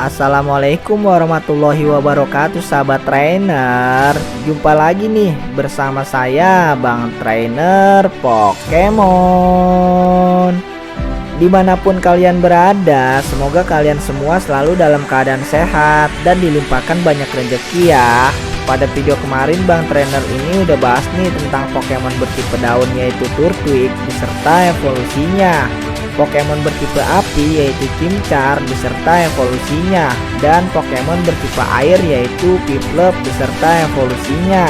Assalamualaikum warahmatullahi wabarakatuh sahabat trainer. Jumpa lagi nih bersama saya Bang Trainer Pokemon. Dimanapun kalian berada, semoga kalian semua selalu dalam keadaan sehat dan dilimpahkan banyak rezeki ya. Pada video kemarin Bang Trainer ini udah bahas nih tentang Pokemon bertipe daun yaitu Turtwig beserta evolusinya, Pokemon bertipe api yaitu Chimchar beserta evolusinya, dan Pokemon bertipe air yaitu Piplup beserta evolusinya.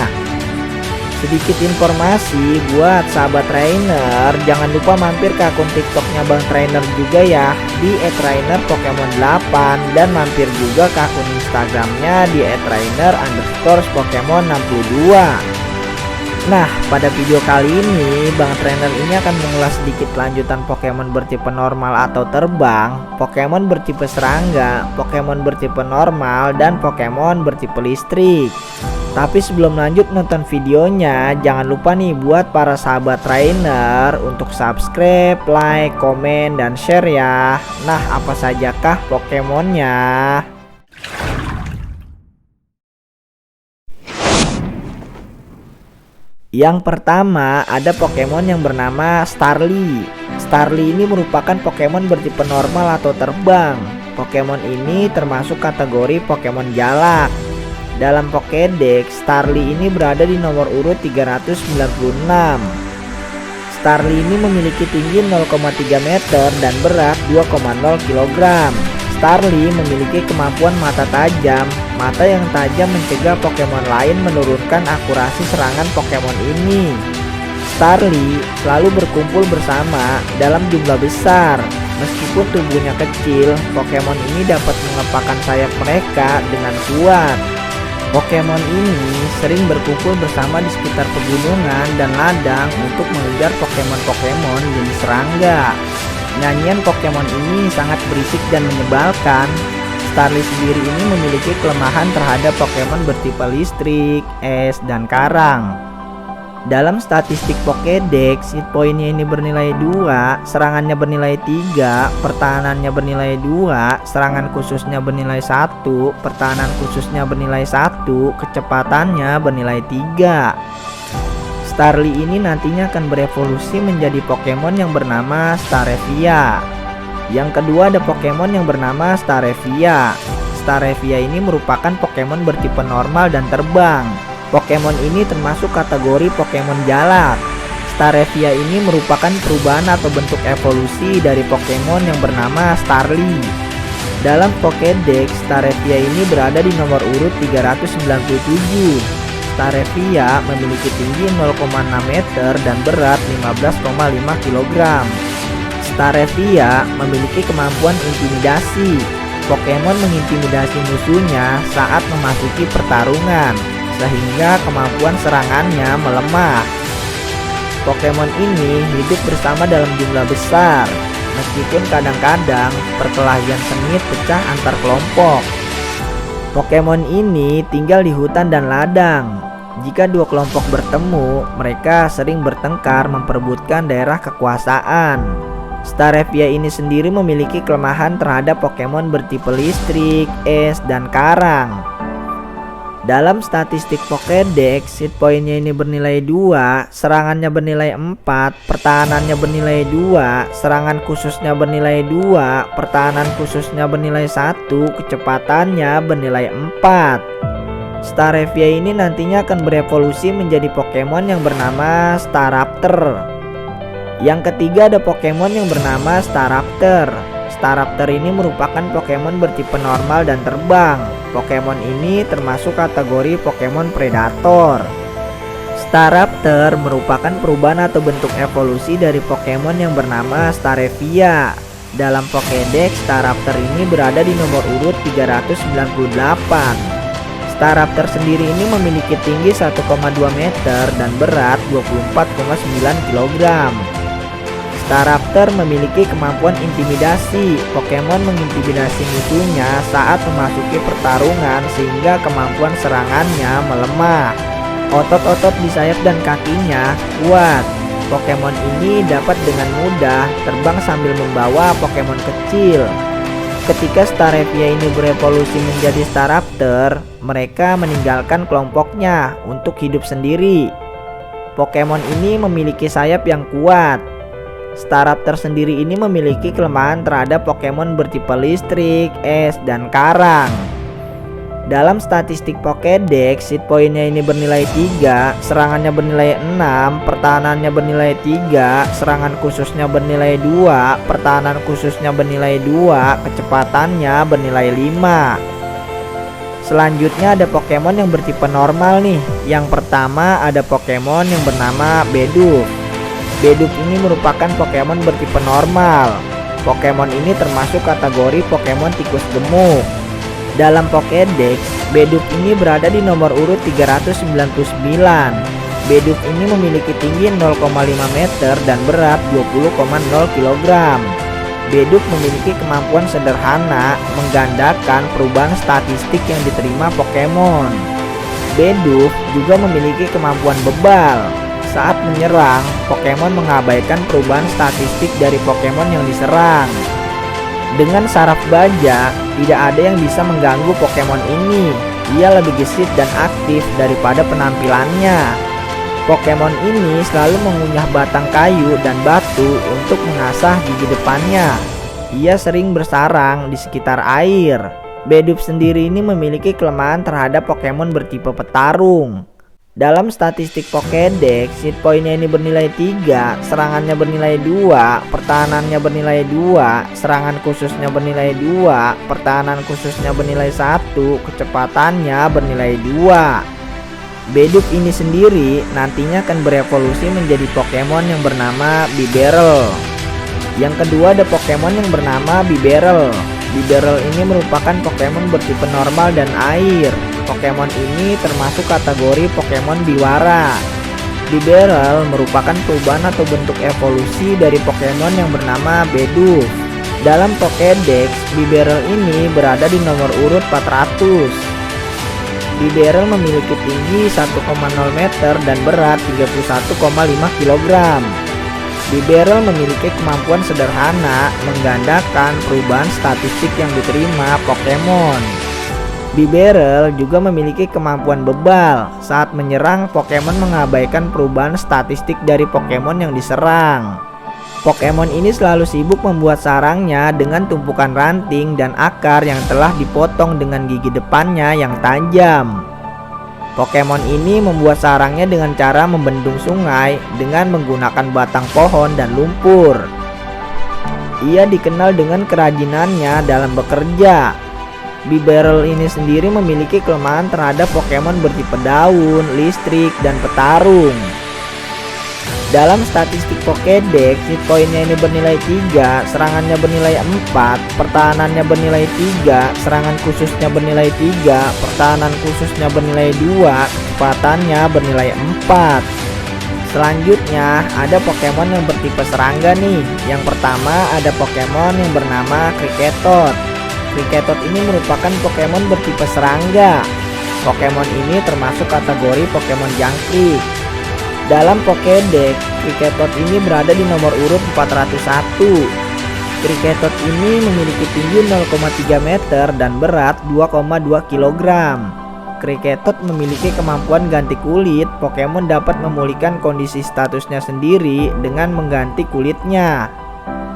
Sedikit informasi buat sahabat trainer, jangan lupa mampir ke akun TikToknya Bang Trainer juga ya di @trainer_pokemon8, dan mampir juga ke akun Instagramnya di @trainer_pokemon62. Nah, pada video kali ini Bang Trainer ini akan mengulas sedikit lanjutan Pokemon bertipe normal atau terbang, Pokemon bertipe serangga, Pokemon bertipe normal, dan Pokemon bertipe listrik. Tapi sebelum lanjut nonton videonya, jangan lupa nih buat para sahabat trainer untuk subscribe, like, komen, dan share ya. Nah, apa sajakah Pokemonnya? Yang pertama ada Pokemon yang bernama Starly. Starly ini merupakan Pokemon bertipe normal atau terbang. Pokemon ini termasuk kategori Pokemon jalak. Dalam Pokédex, Starly ini berada di nomor urut 396. Starly ini memiliki tinggi 0,3 meter dan berat 2,0 kg. Starly memiliki kemampuan mata tajam. Mata yang tajam mencegah Pokemon lain menurunkan akurasi serangan Pokemon ini. Starly selalu berkumpul bersama dalam jumlah besar. Meskipun tubuhnya kecil, Pokemon ini dapat mengepakkan sayap mereka dengan kuat. Pokemon ini sering berkumpul bersama di sekitar pegunungan dan ladang untuk mengejar Pokemon jenis serangga. Nyanyian Pokemon ini sangat berisik dan menyebalkan. Starly sendiri ini memiliki kelemahan terhadap Pokemon bertipe listrik, es, dan karang. Dalam statistik Pokédex, hit pointnya ini bernilai 2, serangannya bernilai 3, pertahanannya bernilai 2, serangan khususnya bernilai 1, pertahanan khususnya bernilai 1, kecepatannya bernilai 3. Starly ini nantinya akan berevolusi menjadi Pokemon yang bernama Starevia. Yang kedua ada Pokemon yang bernama Starevia. Starevia ini merupakan Pokemon bertipe normal dan terbang. Pokemon ini termasuk kategori Pokemon jalak. Starevia ini merupakan perubahan atau bentuk evolusi dari Pokemon yang bernama Starly. Dalam Pokédex, Starevia ini berada di nomor urut 397. Starevia memiliki tinggi 0,6 meter dan berat 15,5 kg. Starevia memiliki kemampuan intimidasi. Pokemon mengintimidasi musuhnya saat memasuki pertarungan, sehingga kemampuan serangannya melemah. Pokemon ini hidup bersama dalam jumlah besar, meskipun kadang-kadang perkelahian sengit pecah antar kelompok. Pokemon ini tinggal di hutan dan ladang. Jika dua kelompok bertemu, mereka sering bertengkar memperebutkan daerah kekuasaan. Starevia ini sendiri memiliki kelemahan terhadap Pokemon bertipe listrik, es, dan karang. Dalam statistik Pokédex, hit pointnya ini bernilai 2, serangannya bernilai 4, pertahanannya bernilai 2, serangan khususnya bernilai 2, pertahanan khususnya bernilai 1, kecepatannya bernilai 4. Starevia ini nantinya akan berevolusi menjadi Pokemon yang bernama Staraptor. Yang ketiga ada Pokemon yang bernama Staraptor. Staraptor ini merupakan Pokemon bertipe normal dan terbang. Pokemon ini termasuk kategori Pokemon Predator. Staraptor merupakan perubahan atau bentuk evolusi dari Pokemon yang bernama Starevia. Dalam Pokédex, Staraptor ini berada di nomor urut 398. Staraptor sendiri ini memiliki tinggi 1,2 meter dan berat 24,9 kg. Staraptor memiliki kemampuan intimidasi. Pokemon mengintimidasi musuhnya saat memasuki pertarungan sehingga kemampuan serangannya melemah. Otot-otot di sayap dan kakinya kuat. Pokemon ini dapat dengan mudah terbang sambil membawa Pokemon kecil. Ketika Starapia ini berevolusi menjadi Staraptor, mereka meninggalkan kelompoknya untuk hidup sendiri. Pokemon ini memiliki sayap yang kuat. Staraptor sendiri ini memiliki kelemahan terhadap Pokemon bertipe listrik, es, dan karang. Dalam statistik Pokédex, hit pointnya ini bernilai 3, serangannya bernilai 6, pertahanannya bernilai 3, serangan khususnya bernilai 2, pertahanan khususnya bernilai 2, kecepatannya bernilai 5. Selanjutnya ada Pokemon yang bertipe normal nih. Yang pertama ada Pokemon yang bernama Bidoof. Bidoof ini merupakan Pokemon bertipe normal. Pokemon ini termasuk kategori Pokemon tikus gemuk. Dalam Pokédex, Bidoof ini berada di nomor urut 399. Bidoof ini memiliki tinggi 0,5 meter dan berat 20,0 kg. Bidoof memiliki kemampuan sederhana menggandakan perubahan statistik yang diterima Pokemon. Bidoof juga memiliki kemampuan bebal. Saat menyerang, Pokemon mengabaikan perubahan statistik dari Pokemon yang diserang. Dengan saraf baja, tidak ada yang bisa mengganggu Pokemon ini. Ia lebih gesit dan aktif daripada penampilannya. Pokemon ini selalu mengunyah batang kayu dan batu untuk mengasah gigi depannya. Ia sering bersarang di sekitar air. Bidoof sendiri ini memiliki kelemahan terhadap Pokemon bertipe petarung. Dalam statistik Pokédex, hit pointnya ini bernilai 3, serangannya bernilai 2, pertahanannya bernilai 2, serangan khususnya bernilai 2, pertahanan khususnya bernilai 1, kecepatannya bernilai 2. Bidoof ini sendiri nantinya akan berevolusi menjadi Pokemon yang bernama Bibarel. Yang kedua ada Pokemon yang bernama Bibarel. Bibarel ini merupakan Pokemon bertipe normal dan air. Pokemon ini termasuk kategori Pokemon biwara. Bibarel merupakan perubahan atau bentuk evolusi dari Pokemon yang bernama Bidoof. Dalam Pokédex, Bibarel ini berada di nomor urut 400. Bibarel memiliki tinggi 1,0 meter dan berat 31,5 kg. Bibarel memiliki kemampuan sederhana menggandakan perubahan statistik yang diterima Pokemon. Bibarel juga memiliki kemampuan bebal. Saat menyerang, Pokemon mengabaikan perubahan statistik dari Pokemon yang diserang. Pokemon ini selalu sibuk membuat sarangnya dengan tumpukan ranting dan akar yang telah dipotong dengan gigi depannya yang tajam. Pokemon ini membuat sarangnya dengan cara membendung sungai dengan menggunakan batang pohon dan lumpur. Ia dikenal dengan kerajinannya dalam bekerja. Bibarel ini sendiri memiliki kelemahan terhadap Pokemon bertipe daun, listrik, dan petarung. Dalam statistik Pokédex, hit pointnya ini bernilai 3, serangannya bernilai 4, pertahanannya bernilai 3, serangan khususnya bernilai 3, pertahanan khususnya bernilai 2, kecepatannya bernilai 4. Selanjutnya ada Pokemon yang bertipe serangga nih. Yang pertama ada Pokemon yang bernama Kricketot. Kricketot ini merupakan Pokemon bertipe serangga. Pokemon ini termasuk kategori Pokemon jangkrik. Dalam Pokédex, Kricketot ini berada di nomor urut 401. Kricketot ini memiliki tinggi 0,3 meter dan berat 2,2 kg. Kricketot memiliki kemampuan ganti kulit. Pokemon dapat memulihkan kondisi statusnya sendiri dengan mengganti kulitnya.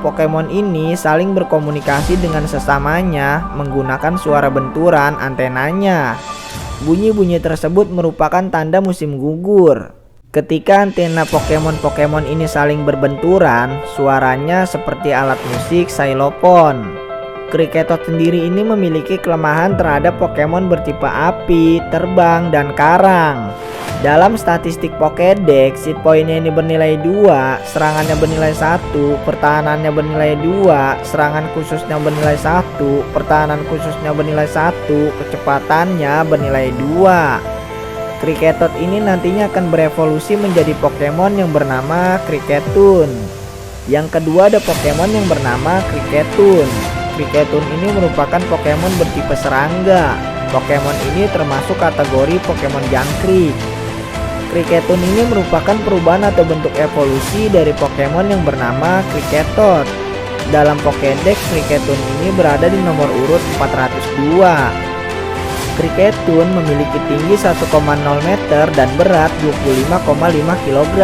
Pokemon ini saling berkomunikasi dengan sesamanya menggunakan suara benturan antenanya. Bunyi-bunyi tersebut merupakan tanda musim gugur. Ketika antena Pokemon ini saling berbenturan, suaranya seperti alat musik xylophone. Kricketot sendiri ini memiliki kelemahan terhadap Pokemon bertipe api, terbang, dan karang. Dalam statistik Pokédex, hit pointnya ini bernilai 2, serangannya bernilai 1, pertahanannya bernilai 2, serangan khususnya bernilai 1, pertahanan khususnya bernilai 1, kecepatannya bernilai 2. Kricketot ini nantinya akan berevolusi menjadi Pokemon yang bernama Kricketune. Yang kedua ada Pokemon yang bernama Kricketune. Kricketune ini merupakan Pokemon bertipe serangga. Pokemon ini termasuk kategori Pokemon jangkrik. Kricketune ini merupakan perubahan atau bentuk evolusi dari Pokemon yang bernama Kricketot. Dalam Pokédex, Kricketune ini berada di nomor urut 402. Kricketune memiliki tinggi 1,0 meter dan berat 25,5 kg.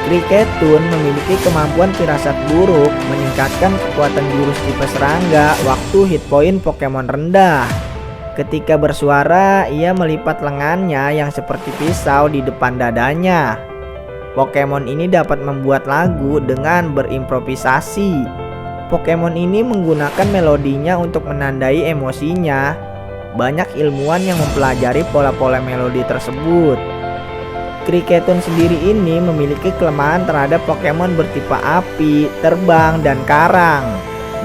Kricketune memiliki kemampuan firasat buruk, meningkatkan kekuatan jurus tipe serangga waktu hit point Pokemon rendah. Ketika bersuara, ia melipat lengannya yang seperti pisau di depan dadanya. Pokemon ini dapat membuat lagu dengan berimprovisasi. Pokemon ini menggunakan melodinya untuk menandai emosinya. Banyak ilmuwan yang mempelajari pola-pola melodi tersebut. Kricketune sendiri ini memiliki kelemahan terhadap Pokemon bertipe api, terbang, dan karang.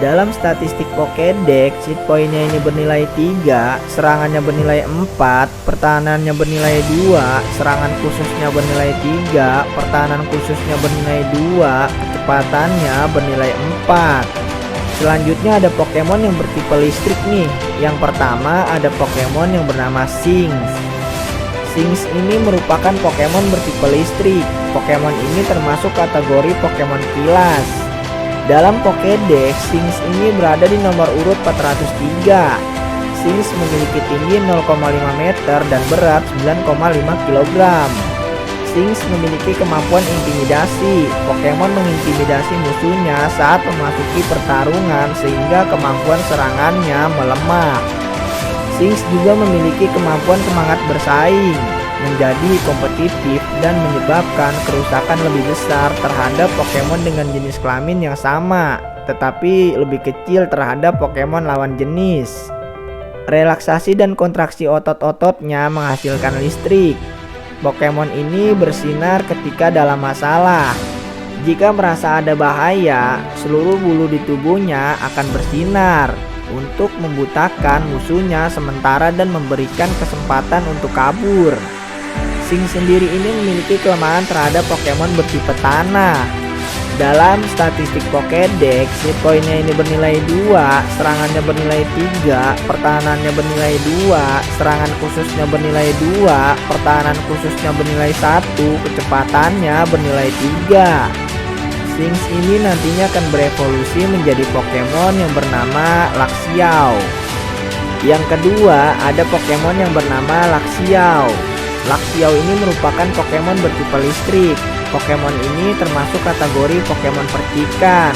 Dalam statistik Pokédex, hit point-nya ini bernilai 3, serangannya bernilai 4, pertahanannya bernilai 2, serangan khususnya bernilai 3, pertahanan khususnya bernilai 2, kecepatannya bernilai 4. Selanjutnya ada Pokemon yang bertipe listrik nih. Yang pertama ada Pokemon yang bernama Sinks. Sinks ini merupakan Pokemon bertipe listrik. Pokemon ini termasuk kategori Pokemon kilas. Dalam Pokédex, Sinks ini berada di nomor urut 403. Sinks memiliki tinggi 0,5 meter dan berat 9,5 kg. Sinks memiliki kemampuan intimidasi. Pokemon mengintimidasi musuhnya saat memasuki pertarungan sehingga kemampuan serangannya melemah. Sinks juga memiliki kemampuan semangat bersaing, menjadi kompetitif dan menyebabkan kerusakan lebih besar terhadap Pokemon dengan jenis kelamin yang sama, tetapi lebih kecil terhadap Pokemon lawan jenis. Relaksasi dan kontraksi otot-ototnya menghasilkan listrik. Pokemon ini bersinar ketika dalam masalah. Jika merasa ada bahaya, seluruh bulu di tubuhnya akan bersinar untuk membutakan musuhnya sementara dan memberikan kesempatan untuk kabur. Sinks sendiri ini memiliki kelemahan terhadap Pokemon bertipe tanah. Dalam statistik Pokédex, hit point-nya ini bernilai 2, serangannya bernilai 3, pertahanannya bernilai 2, serangan khususnya bernilai 2, pertahanan khususnya bernilai 1, kecepatannya bernilai 3. Sinks ini nantinya akan berevolusi menjadi Pokemon yang bernama Laxiao. Yang kedua ada Pokemon yang bernama Laxiao. Laxiao ini merupakan Pokemon bertipe listrik. Pokemon ini termasuk kategori Pokemon percikan.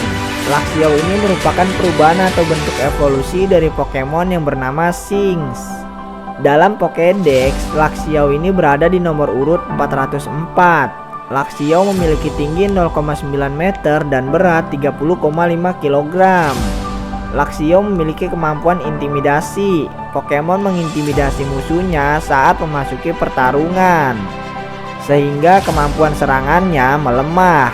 Laxiao ini merupakan perubahan atau bentuk evolusi dari Pokemon yang bernama Sinks. Dalam Pokédex, Laxiao ini berada di nomor urut 404. Laxiao memiliki tinggi 0,9 meter dan berat 30,5 kg. Laxiao memiliki kemampuan intimidasi. Pokemon mengintimidasi musuhnya saat memasuki pertarungan, sehingga kemampuan serangannya melemah.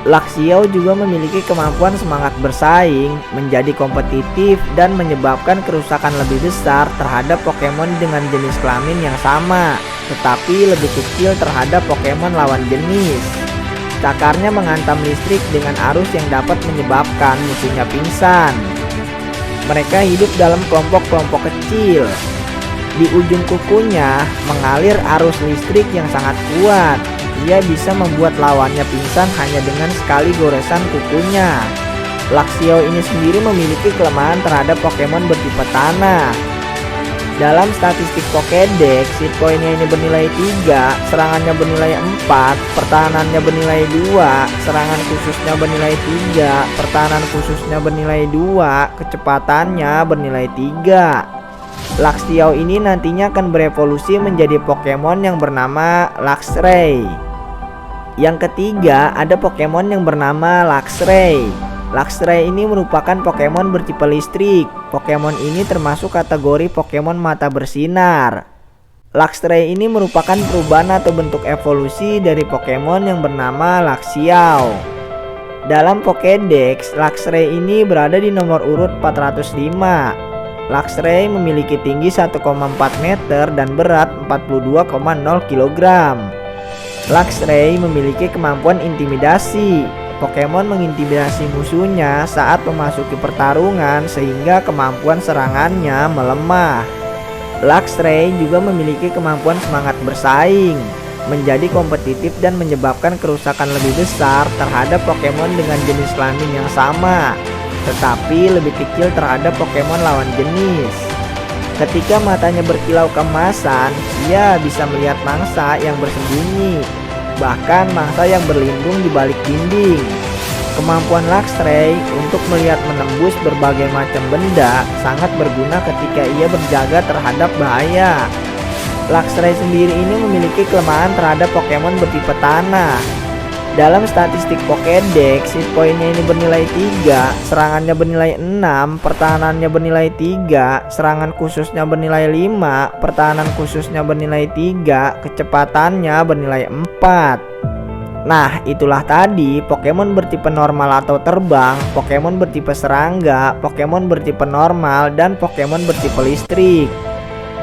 Laxiao juga memiliki kemampuan semangat bersaing, menjadi kompetitif, dan menyebabkan kerusakan lebih besar terhadap Pokemon dengan jenis kelamin yang sama, tetapi lebih kecil terhadap Pokemon lawan jenis. Cakarnya menghantam listrik dengan arus yang dapat menyebabkan musuhnya pingsan. Mereka hidup dalam kelompok-kelompok kecil. Di ujung kukunya mengalir arus listrik yang sangat kuat. Ia bisa membuat lawannya pingsan hanya dengan sekali goresan kukunya. Laxiao ini sendiri memiliki kelemahan terhadap Pokemon bertipe tanah. Dalam statistik Pokédex, hit point-nya ini bernilai 3, serangannya bernilai 4, pertahanannya bernilai 2, serangan khususnya bernilai 3, pertahanan khususnya bernilai 2, kecepatannya bernilai 3. Laxiao ini nantinya akan berevolusi menjadi Pokemon yang bernama Luxray. Yang ketiga ada Pokemon yang bernama Luxray. Luxray ini merupakan Pokemon bertipe listrik. Pokemon ini termasuk kategori Pokemon mata bersinar. Luxray ini merupakan perubahan atau bentuk evolusi dari Pokemon yang bernama Laxiao. Dalam Pokédex, Luxray ini berada di nomor urut 405. Luxray memiliki tinggi 1,4 meter dan berat 42,0 kg. Luxray memiliki kemampuan intimidasi. Pokemon mengintimidasi musuhnya saat memasuki pertarungan sehingga kemampuan serangannya melemah. Luxray juga memiliki kemampuan semangat bersaing, menjadi kompetitif dan menyebabkan kerusakan lebih besar terhadap Pokemon dengan jenis kelamin yang sama, tetapi lebih kecil terhadap Pokemon lawan jenis. Ketika matanya berkilau keemasan, ia bisa melihat mangsa yang bersembunyi, bahkan mangsa yang berlindung di balik dinding. Kemampuan Luxray untuk melihat menembus berbagai macam benda sangat berguna ketika ia berjaga terhadap bahaya. Luxray sendiri ini memiliki kelemahan terhadap Pokemon bertipe tanah. Dalam statistik Pokédex, hit pointnya ini bernilai 3, serangannya bernilai 6, pertahanannya bernilai 3, serangan khususnya bernilai 5, pertahanan khususnya bernilai 3, kecepatannya bernilai 4. Nah, itulah tadi Pokemon bertipe normal atau terbang, Pokemon bertipe serangga, Pokemon bertipe normal, dan Pokemon bertipe listrik.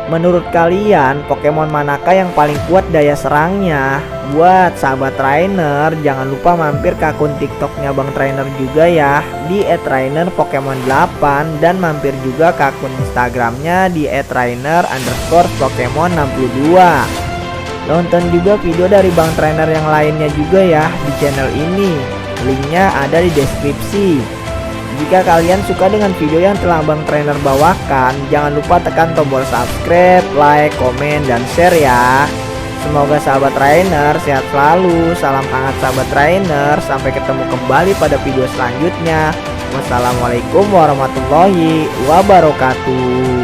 Menurut kalian, Pokemon manakah yang paling kuat daya serangnya? Buat sahabat trainer, jangan lupa mampir ke akun TikToknya Bang Trainer juga ya, di @trainerpokemon8, dan mampir juga ke akun Instagramnya di @trainer_pokemon62. Nonton juga video dari Bang Trainer yang lainnya juga ya di channel ini. Linknya ada di deskripsi. Jika kalian suka dengan video yang telah Bang Trainer bawakan, jangan lupa tekan tombol subscribe, like, komen, dan share ya. Semoga sahabat trainer sehat selalu. Salam hangat sahabat trainer. Sampai ketemu kembali pada video selanjutnya. Wassalamualaikum warahmatullahi wabarakatuh.